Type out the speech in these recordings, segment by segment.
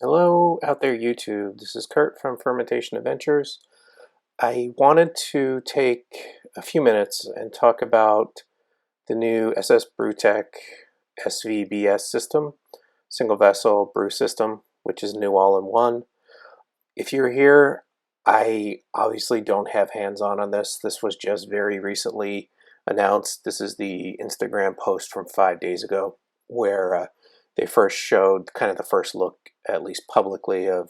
Hello out there, YouTube. This is Kurt from Fermentation Adventures. I wanted to take a few minutes and talk about the new Brewtech SVBS system, single vessel brew system, which is new all-in-one. If you're here, I obviously don't have hands-on on this. This was just very recently announced. This is the Instagram post from 5 days ago where they first showed kind of the first look, at least publicly, of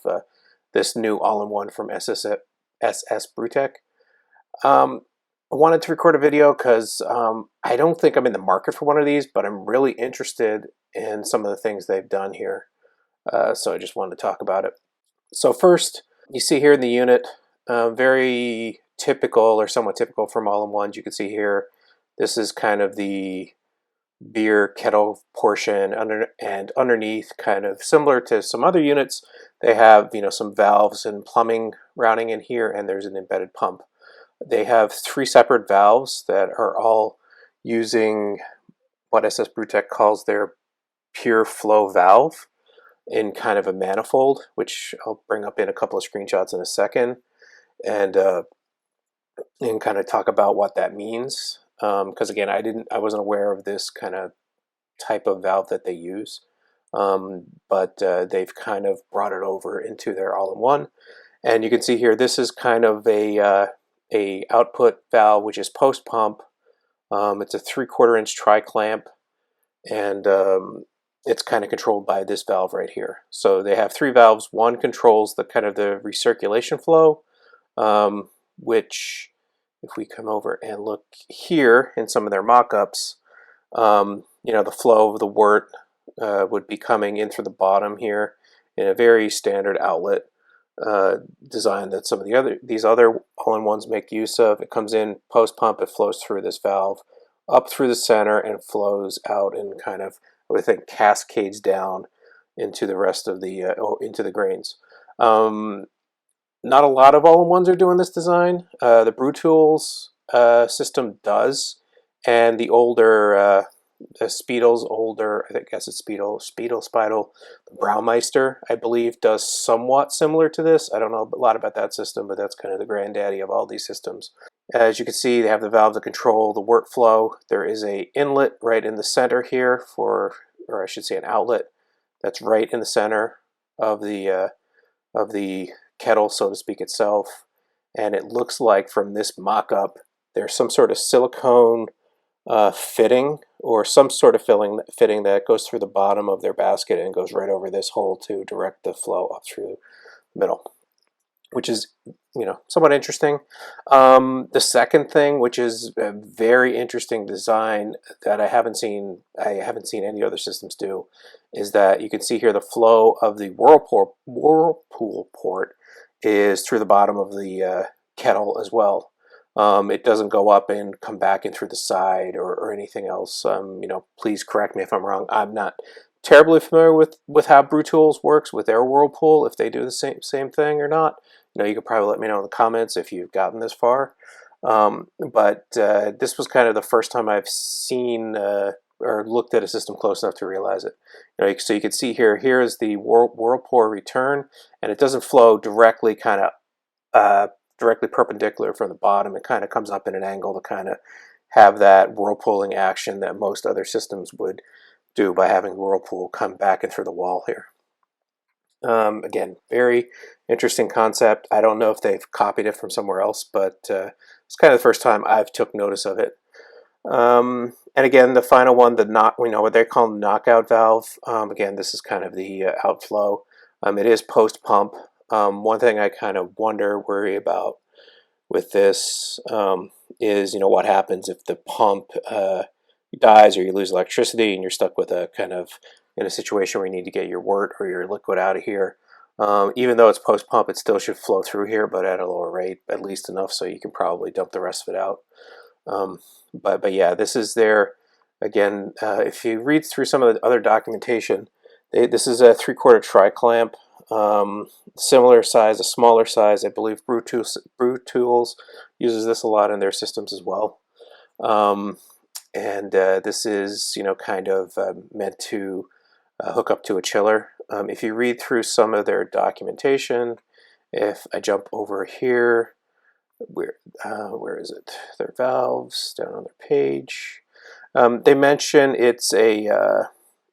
this new all-in-one from Brewtech. I wanted to record a video because I don't think I'm in the market for one of these, but I'm really interested in some of the things they've done here. So I just wanted to talk about it. So first, you see here in the unit, very typical or somewhat typical from all-in-ones. You can see here, this is kind of the beer kettle portion and underneath, kind of similar to some other units, they have some valves and plumbing routing in here, and there's an embedded pump. They have 3 separate valves that are all using what Brewtech calls their pure flow valve in kind of a manifold, which I'll bring up in a couple of screenshots in a second, and kind of talk about what that means. Because again, I wasn't aware of this kind of type of valve that they use, but they've kind of brought it over into their all-in-one. And you can see here, this is kind of a output valve, which is post pump. It's a 3/4 inch tri-clamp, and it's kind of controlled by this valve right here. So they have 3 valves. One controls the kind of the recirculation flow, which, if we come over and look here in some of their mock-ups, the flow of the wort would be coming in through the bottom here in a very standard outlet design that some of these other all-in-ones make use of. It comes in post pump, it flows through this valve up through the center and flows out and kind of, I would think, cascades down into the rest of the into the grains. Not a lot of all-in-ones are doing this design. The Brewtools system does, and the older Speedle's older, I guess it's Spiedel, the Braumeister, I believe, does somewhat similar to this. I don't know a lot about that system, but that's kind of the granddaddy of all these systems. As you can see, they have the valve to control the wort flow. There is an inlet right in the center here for, or I should say an outlet, that's right in the center of the kettle, so to speak, itself. And it looks like from this mock-up, there's some sort of silicone fitting or some sort of fitting that goes through the bottom of their basket and goes right over this hole to direct the flow up through the middle, which is somewhat interesting. The second thing, which is a very interesting design that I haven't seen any other systems do, is that you can see here the flow of the whirlpool port is through the bottom of the kettle as well. It doesn't go up and come back in through the side or anything else. Please correct me if I'm wrong. I'm not terribly familiar with how Brewtools works with their whirlpool, if they do the same thing or not. You could probably let me know in the comments if you've gotten this far. But this was kind of the first time I've seen or looked at a system close enough to realize it. So you can see here is the whirlpool return, and it doesn't flow directly directly perpendicular from the bottom. It kind of comes up in an angle to kind of have that whirlpooling action that most other systems would do by having whirlpool come back in through the wall here. Again, very interesting concept. I don't know if they've copied it from somewhere else, but it's kind of the first time I've took notice of it. And again, the final one, what they call the knockout valve. Again, this is kind of the outflow. It is post pump. One thing I kind of worry about with this is, what happens if the pump dies or you lose electricity and you're stuck with a kind of in a situation where you need to get your wort or your liquid out of here. Even though it's post pump, it still should flow through here, but at a lower rate, at least enough so you can probably dump the rest of it out. But yeah, this is their, again, if you read through some of the other documentation, this is a 3/4 tri-clamp, similar size, a smaller size. I believe Brewtools uses this a lot in their systems as well. And this is, kind of meant to hook up to a chiller. if you read through some of their documentation, if I jump over here, where is it? Their valves down on their page. They mention it's a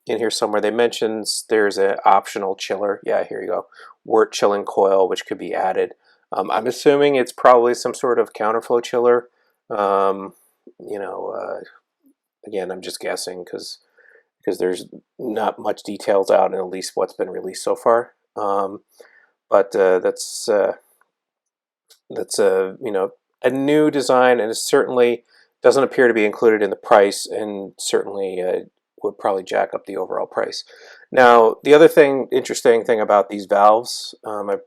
in here somewhere. They mentions there's an optional chiller. Yeah, here you go. Wort chilling coil, which could be added. I'm assuming it's probably some sort of counterflow chiller. You know, again, I'm just guessing because there's not much details out in at least what's been released so far. But that's you know, a new design, and it certainly doesn't appear to be included in the price, and certainly would probably jack up the overall price. Now, the other interesting thing about these valves, I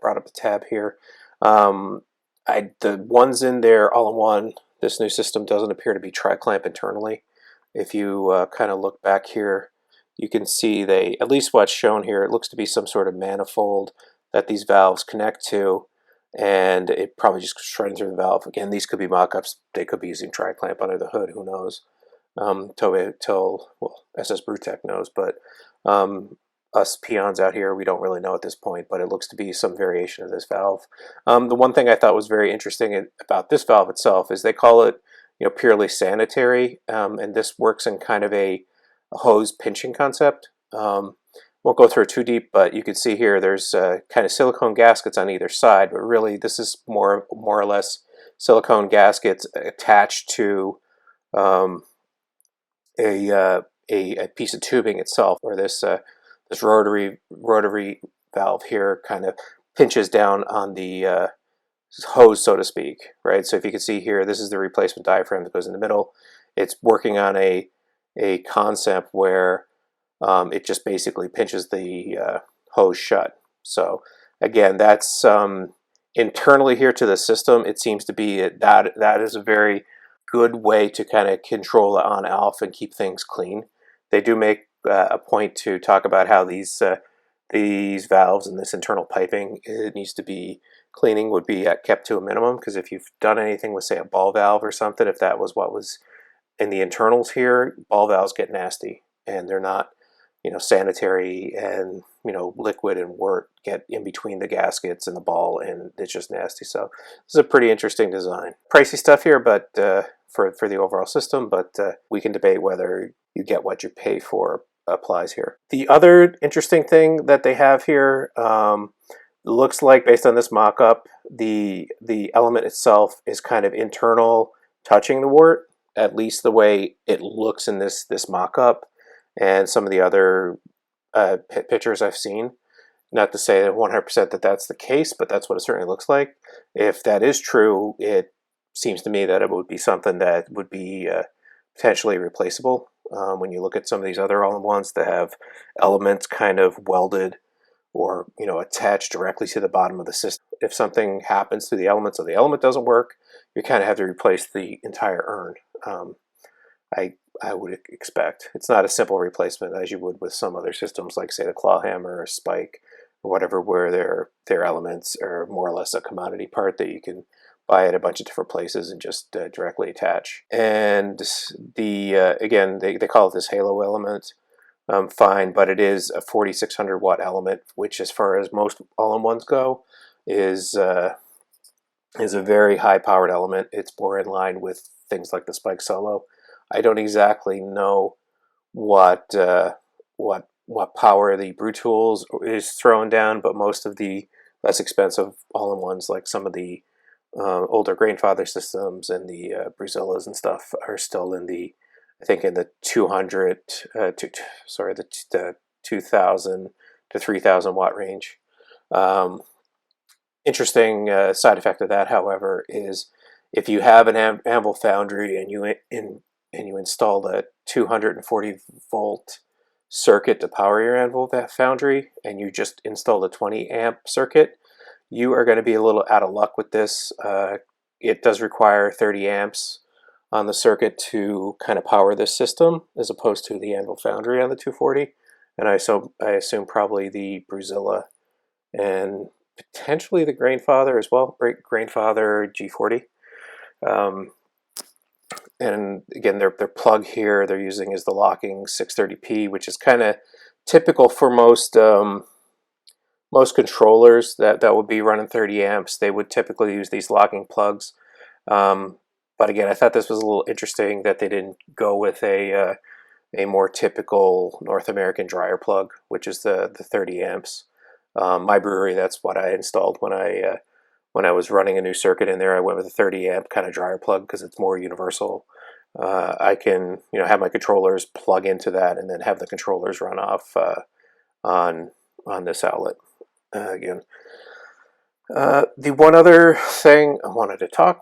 brought up a tab here. The ones in there all-in-one, this new system doesn't appear to be tri-clamp internally. If you kind of look back here, you can see at least what's shown here, it looks to be some sort of manifold that these valves connect to, and it probably just goes right through the valve. Again, these could be mock-ups. They could be using tri-clamp under the hood. Who knows? Well, SS Brewtech knows, but us peons out here, we don't really know at this point, but it looks to be some variation of this valve. The one thing I thought was very interesting about this valve itself is they call it, you know, purely sanitary, and this works in kind of a hose pinching concept. Won't go through it too deep, but you can see here there's kind of silicone gaskets on either side, but really this is more or less silicone gaskets attached to a piece of tubing itself, where this rotary valve here kind of pinches down on the hose, so to speak, right? So if you can see here, this is the replacement diaphragm that goes in the middle. It's working on a concept where it just basically pinches the hose shut. So again, that's internally here to the system. It seems to be that is a very good way to kind of control the on-off and keep things clean. They do make a point to talk about how these valves and this internal piping, it needs to be cleaning would be kept to a minimum, because if you've done anything with, say, a ball valve or something, if that was what was in the internals here, ball valves get nasty, and they're not, you know, sanitary, and, you know, liquid and wort get in between the gaskets and the ball, and it's just nasty. So this is a pretty interesting design. Pricey stuff here, but for the overall system, but we can debate whether you get what you pay for applies here. The other interesting thing that they have here, looks like, based on this mock-up, the element itself is kind of internal, touching the wort, at least the way it looks in this mock-up and some of the other pictures I've seen. Not to say that 100% that that's the case, but that's what it certainly looks like. If that is true, it seems to me that it would be something that would be potentially replaceable. When you look at some of these other all-in-ones that have elements kind of welded or, you know, attached directly to the bottom of the system, if something happens to the element, so the element doesn't work, you kind of have to replace the entire urn. I would expect it's not a simple replacement as you would with some other systems, like, say, the claw hammer or spike or whatever, where their elements are more or less a commodity part that you can buy at a bunch of different places and just directly attach. And again, they call it this halo element. Fine, but it is a 4600 watt element, which, as far as most all-in-ones go, is a very high powered element. It's more in line with things like the Spike Solo. I don't exactly know what power the Brew Tools is throwing down, but most of the less expensive all-in-ones, like some of the older Grainfather systems and the Bruzillas and stuff, are still in the, I think, in the 200 the 2000 to 3000 watt range. Interesting side effect of that, however, is if you have an anvil foundry and you installed a 240 volt circuit to power your anvil foundry, and you just installed a 20 amp circuit, you are going to be a little out of luck with this. It does require 30 amps on the circuit to kind of power this system, as opposed to the anvil foundry on the 240. And I assume probably the Bruzilla and potentially the Grainfather as well, Grainfather G40. And again, their plug here they're using is the locking 630p, which is kind of typical for most controllers that would be running 30 amps. They would typically use these locking plugs. But again, I thought this was a little interesting that they didn't go with a more typical North American dryer plug, which is the 30 amps. My brewery, that's what I installed when I was running a new circuit in there. I went with a 30 amp kind of dryer plug because it's more universal. I can have my controllers plug into that and then have the controllers run off on this outlet again. The one other thing I wanted to talk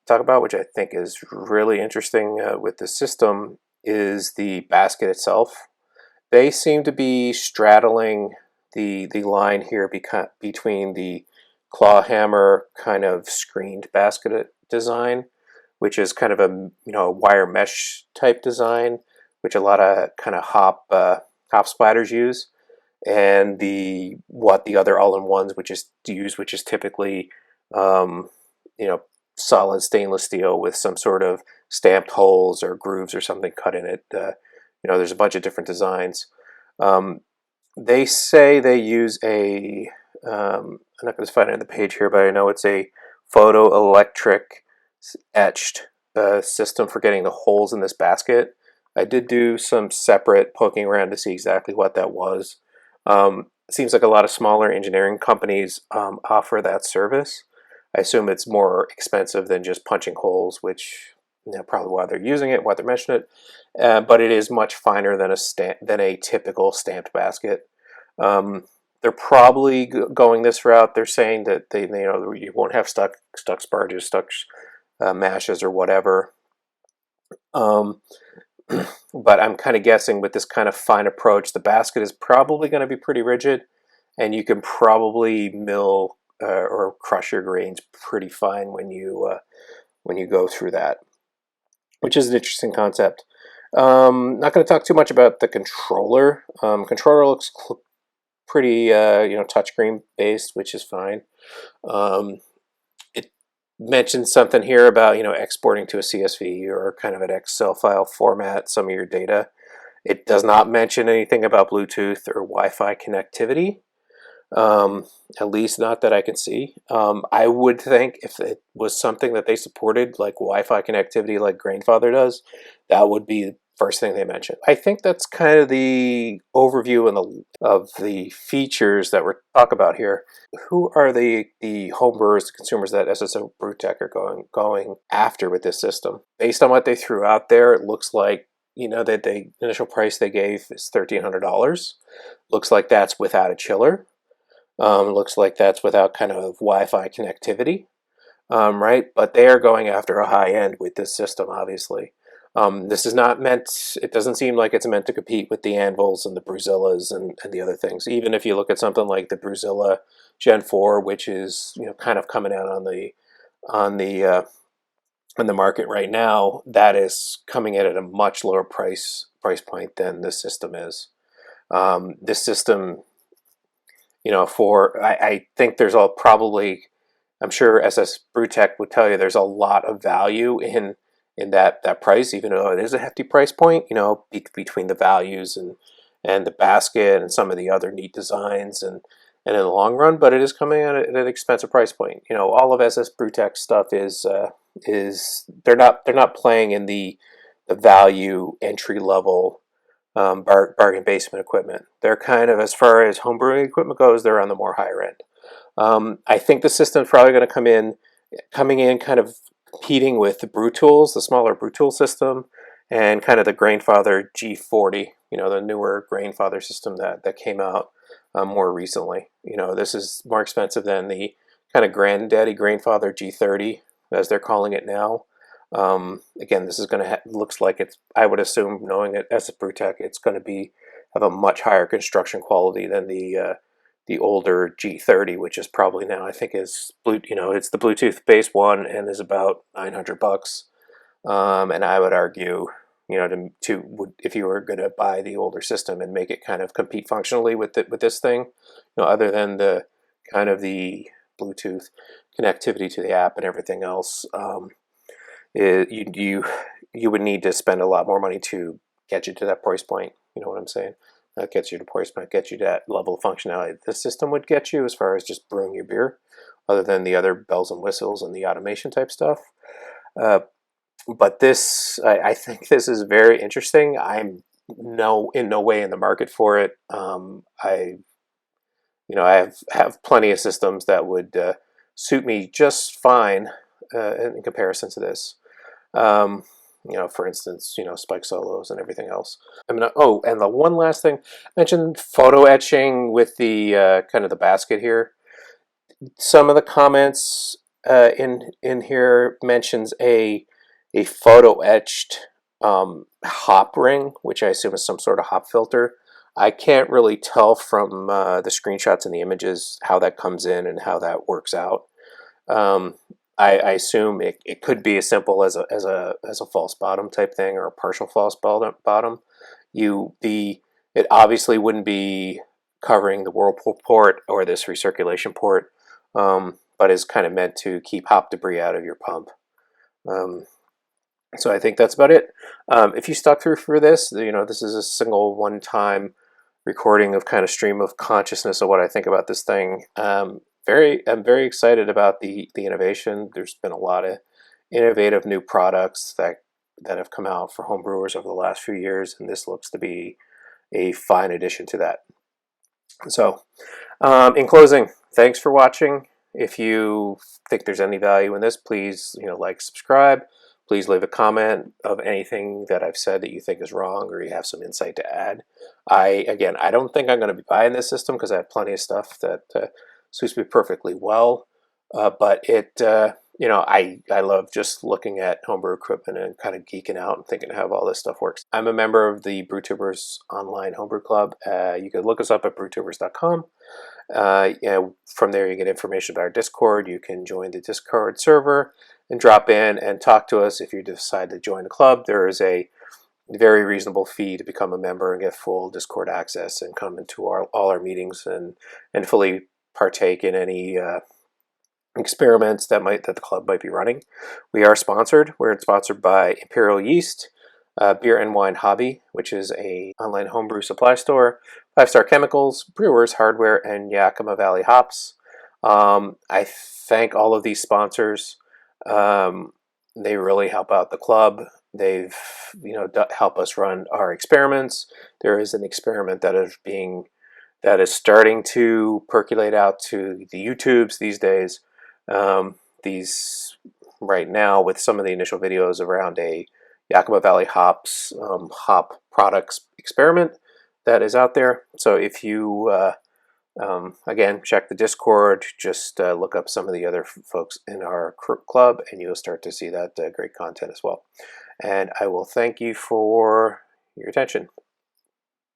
about, which I think is really interesting with the system, is the basket itself. They seem to be straddling the line here between the claw hammer kind of screened basket design, which is kind of a wire mesh type design, which a lot of kind of hop splatters use, and what the other all-in-ones which is typically solid stainless steel with some sort of stamped holes or grooves or something cut in it. There's a bunch of different designs. They say they use I'm not going to find it on the page here, but I know it's a photoelectric etched system for getting the holes in this basket. I did do some separate poking around to see exactly what that was. It seems like a lot of smaller engineering companies offer that service. I assume it's more expensive than just punching holes, which probably why they're using it, why they're mentioning it. But it is much finer than a typical stamped basket. They're probably going this route. They're saying that you won't have stuck sparges, stuck mashes, or whatever. But I'm kind of guessing with this kind of fine approach, the basket is probably going to be pretty rigid, and you can probably mill or crush your grains pretty fine when you go through that, which is an interesting concept. Not going to talk too much about the controller. Controller looks pretty touchscreen based, which is fine. It mentions something here about exporting to a CSV or kind of an Excel file format some of your data. It does not mention anything about Bluetooth or Wi-Fi connectivity. At least not that I can see. I would think if it was something that they supported, like Wi-Fi connectivity, like Grainfather does, that would be the first thing they mention. I think that's kind of the overview of the features that we're talking about here. Who are the homebrewers, the consumers that SSO Brewtech are going after with this system? Based on what they threw out there, it looks like that the initial price they gave is $1,300. Looks like that's without a chiller. Looks like that's without kind of Wi-Fi connectivity, right? But they are going after a high end with this system, obviously. This is not meant, it doesn't seem like it's meant to compete with the Anvils and the Brewzillas and the other things. Even if you look at something like the Brewzilla Gen 4, which is kind of coming out on the market right now, that is coming in at a much lower price point than this system is. This system, I think there's I'm sure SS Brewtech would tell you there's a lot of value in that price, even though it is a hefty price point, between the values and the basket and some of the other neat designs and in the long run, but it is coming at an expensive price point. All of SS Brewtech stuff is they're not playing in the value entry level bargain basement equipment. They're kind of, as far as homebrewing equipment goes, they're on the more higher end. I think the system's probably going to coming in kind of competing with the Brew Tools, the smaller Brew Tool system, and kind of the Grainfather G40, the newer Grainfather system that came out more recently. This is more expensive than the kind of granddaddy Grainfather G30, as they're calling it now. Again, this is going to looks like it's, I would assume, knowing it as a Brewtech, it's going to have a much higher construction quality than the older G30, which is probably now, I think, it's the Bluetooth base one and is about $900. And I would argue, if you were going to buy the older system and make it kind of compete functionally with this thing, other than the kind of the Bluetooth connectivity to the app and everything else, you would need to spend a lot more money to get you to that price point. You know what I'm saying? That gets you to poise point, gets you to that level of functionality this system would get you as far as just brewing your beer, other than the other bells and whistles and the automation type stuff. But this, I think this is very interesting. I'm in no way in the market for it. I have plenty of systems that would suit me just fine in comparison to this. For instance, spike solos and everything else. Oh, and the one last thing, I mentioned photo etching with the kind of the basket here. Some of the comments in here mentions a photo etched hop ring, which I assume is some sort of hop filter. I can't really tell from the screenshots and the images how that comes in and how that works out. I assume it could be as simple as a false bottom type thing or a partial false bottom. It obviously wouldn't be covering the whirlpool port or this recirculation port, but is kind of meant to keep hop debris out of your pump. So I think that's about it. If you stuck through for this, this is a single one-time recording of kind of stream of consciousness of what I think about this thing. I'm very excited about the innovation. There's been a lot of innovative new products that have come out for homebrewers over the last few years, and this looks to be a fine addition to that. So, in closing, thanks for watching. If you think there's any value in this, please like, subscribe. Please leave a comment of anything that I've said that you think is wrong or you have some insight to add. I don't think I'm going to be buying this system because I have plenty of stuff that suits me perfectly well. But I love just looking at homebrew equipment and kind of geeking out and thinking how all this stuff works. I'm a member of the Brewtubers online homebrew club. You can look us up at brewtubers.com. From there you get information about our Discord. You can join the Discord server and drop in and talk to us if you decide to join the club. There is a very reasonable fee to become a member and get full Discord access and come into all our meetings and fully partake in any experiments that the club might be running. We are sponsored. We're sponsored by Imperial Yeast, Beer and Wine Hobby, which is a online homebrew supply store, 5-Star Chemicals, Brewers Hardware, and Yakima Valley Hops. I thank all of these sponsors. They really help out the club. They've help us run our experiments. There is an experiment that is starting to percolate out to the YouTubes these days. These right now with some of the initial videos around a Yakima Valley hops hop products experiment that is out there. So if you again, check the Discord, just look up some of the other folks in our club and you'll start to see that great content as well. And I will thank you for your attention.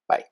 Bye.